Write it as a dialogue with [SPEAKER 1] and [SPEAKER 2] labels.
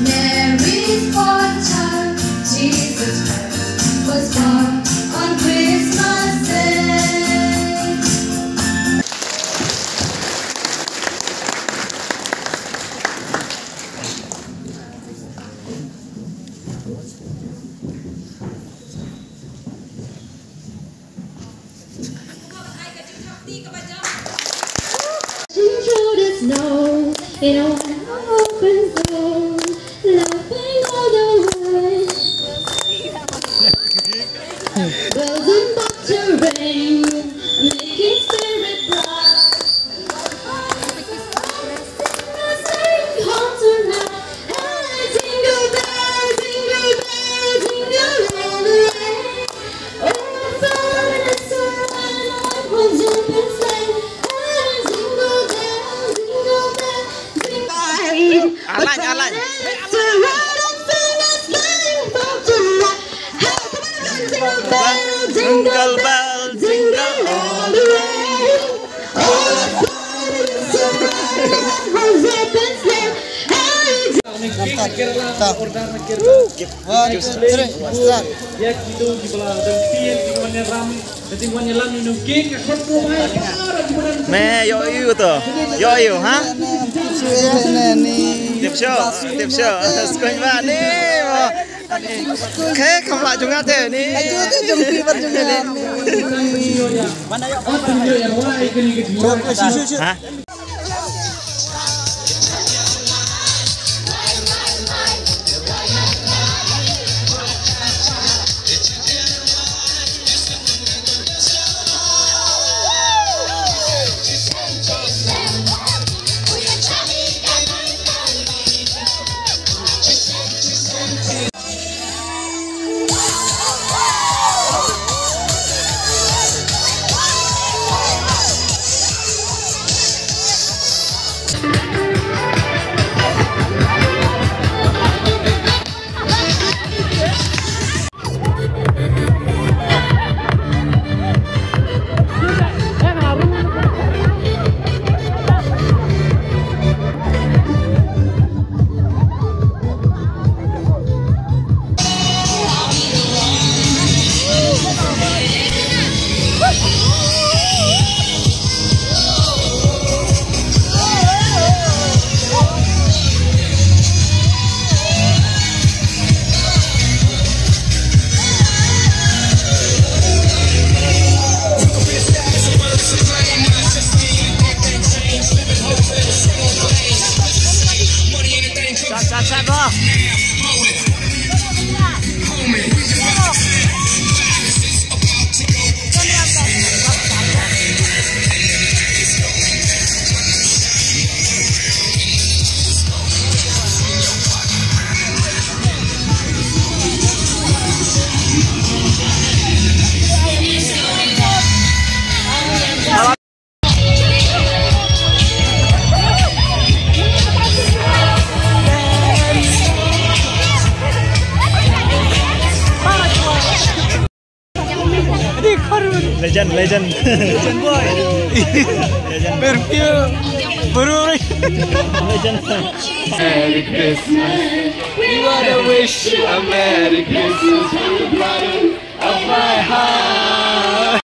[SPEAKER 1] Mary's born child, Jesus Christ, was born on Christmas Day.
[SPEAKER 2] Through the snow in a wide open zone, laughing all the way. Bells and butter rain, making spirit bright. Sing home tonight, and jingle bell, jingle bell, jingle all the way. Oh, fun and so run, one's open sleigh.
[SPEAKER 3] Alan. Jingle bell, jingle all the way. Mẹ yo yêu to, yo yêu hả? Tiếp show, sekolah mana ni? Kek kamu lah juga tu ni. Hah? Legend boy. Legend. Legend.
[SPEAKER 4] Merry Christmas. We wanna wish you a Merry Christmas from the bottom of my heart.